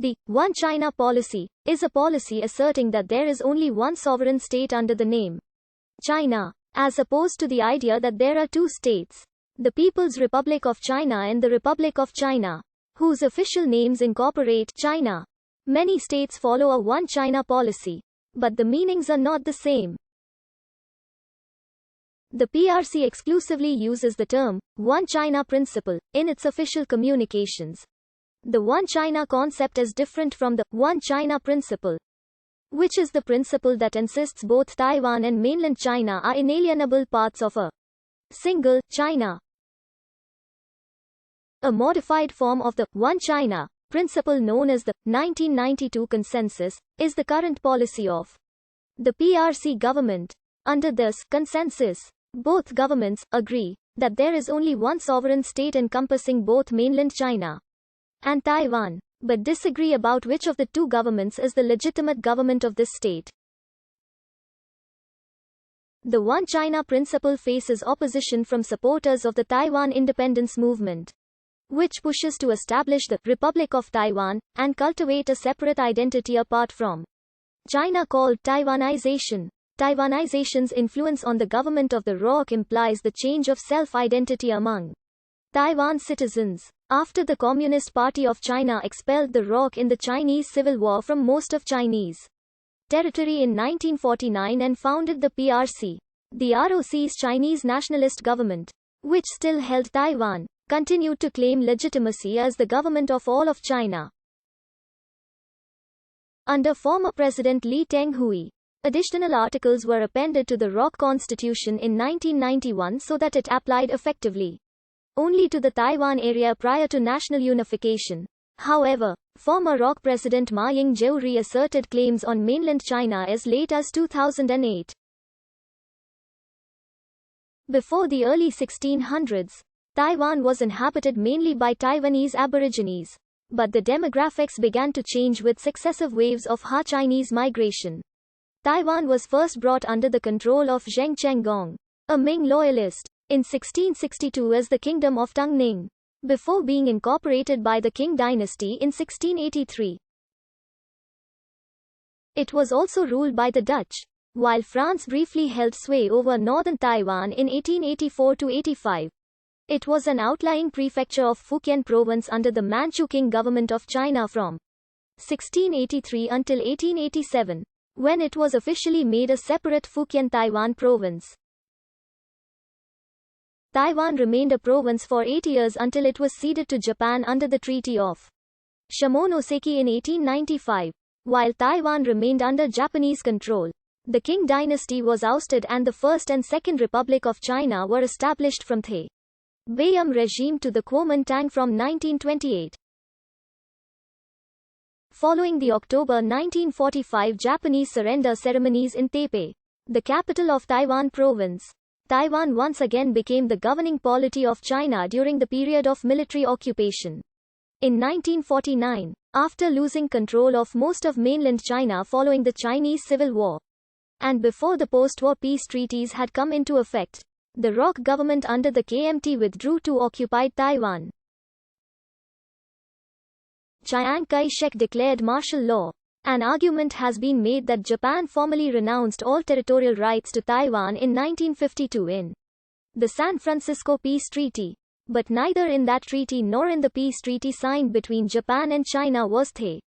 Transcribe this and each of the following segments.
The One China policy is a policy asserting that there is only one sovereign state under the name China, as opposed to the idea that there are two states, the People's Republic of China and the Republic of China, whose official names incorporate China. Many states follow a One China policy, but the meanings are not the same. The PRC exclusively uses the term One China principle in its official communications. The One China concept is different from the One China principle, which is the principle that insists both Taiwan and mainland China are inalienable parts of a single China. A modified form of the One China principle known as the 1992 Consensus is the current policy of the PRC government. Under this consensus, both governments agree that there is only one sovereign state encompassing both mainland China and Taiwan, but disagree about which of the two governments is the legitimate government of this state. The One China principle faces opposition from supporters of the Taiwan independence movement, which pushes to establish the Republic of Taiwan and cultivate a separate identity apart from China called Taiwanization. Taiwanization's influence on the government of the ROC implies the change of self-identity among Taiwan citizens. After the Communist Party of China expelled the ROC in the Chinese Civil War from most of Chinese territory in 1949 and founded the PRC, the ROC's Chinese nationalist government, which still held Taiwan, continued to claim legitimacy as the government of all of China. Under former President Lee Teng-hui, additional articles were appended to the ROC Constitution in 1991 so that it applied effectively only to the Taiwan area prior to national unification. However, former ROC President Ma Ying-jeou reasserted claims on mainland China as late as 2008. Before the early 1600s, Taiwan was inhabited mainly by Taiwanese Aborigines, but the demographics began to change with successive waves of Ha-Chinese migration. Taiwan was first brought under the control of Zheng Chenggong, a Ming loyalist, in 1662 as the Kingdom of Tang Ning, before being incorporated by the Qing dynasty in 1683. It was also ruled by the Dutch, while France briefly held sway over northern Taiwan in 1884–85. It was an outlying prefecture of Fujian province under the Manchu Qing government of China from 1683 until 1887, when it was officially made a separate Fujian Taiwan province. Taiwan remained a province for 8 years until it was ceded to Japan under the Treaty of Shimonoseki in 1895. While Taiwan remained under Japanese control, the Qing dynasty was ousted and the First and Second Republic of China were established from the Bayum regime to the Kuomintang from 1928. Following the October 1945 Japanese surrender ceremonies in Taipei, the capital of Taiwan province, Taiwan once again became the governing polity of China during the period of military occupation. In 1949, after losing control of most of mainland China following the Chinese Civil War, and before the post-war peace treaties had come into effect, the ROC government under the KMT withdrew to occupied Taiwan. Chiang Kai-shek declared martial law. An argument has been made that Japan formally renounced all territorial rights to Taiwan in 1952 in the San Francisco Peace Treaty, but neither in that treaty nor in the peace treaty signed between Japan and China was the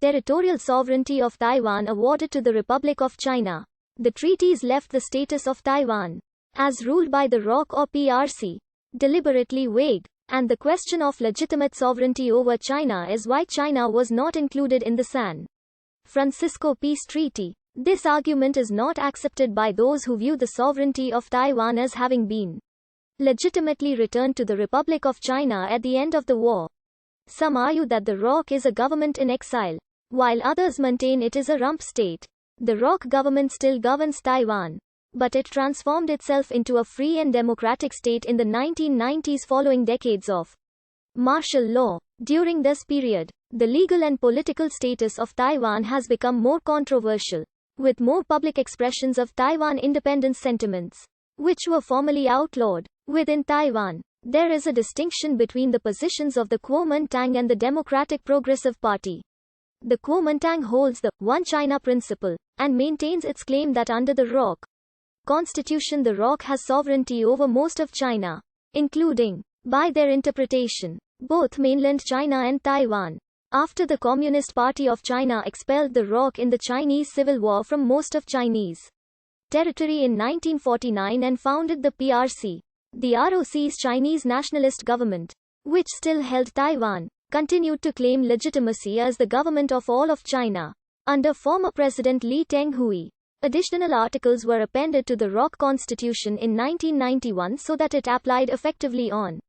territorial sovereignty of Taiwan awarded to the Republic of China. The treaties left the status of Taiwan as ruled by the ROC or PRC deliberately vague, and the question of legitimate sovereignty over China is why China was not included in the San Francisco Peace Treaty. This argument is not accepted by those who view the sovereignty of Taiwan as having been legitimately returned to the Republic of China at the end of the war. Some argue that the ROC is a government in exile, while others maintain it is a rump state. The ROC government still governs Taiwan, but it transformed itself into a free and democratic state in the 1990s following decades of martial law. During this period, the legal and political status of Taiwan has become more controversial, with more public expressions of Taiwan independence sentiments, which were formerly outlawed. Within Taiwan, there is a distinction between the positions of the Kuomintang and the Democratic Progressive Party. The Kuomintang holds the One China principle, and maintains its claim that under the ROC Constitution the ROC has sovereignty over most of China, including, by their interpretation, both mainland China and Taiwan. After the Communist Party of China expelled the ROC in the Chinese Civil War from most of Chinese territory in 1949 and founded the PRC, the ROC's Chinese nationalist government, which still held Taiwan, continued to claim legitimacy as the government of all of China. Under former President Lee Teng-hui, additional articles were appended to the ROC Constitution in 1991 so that it applied effectively on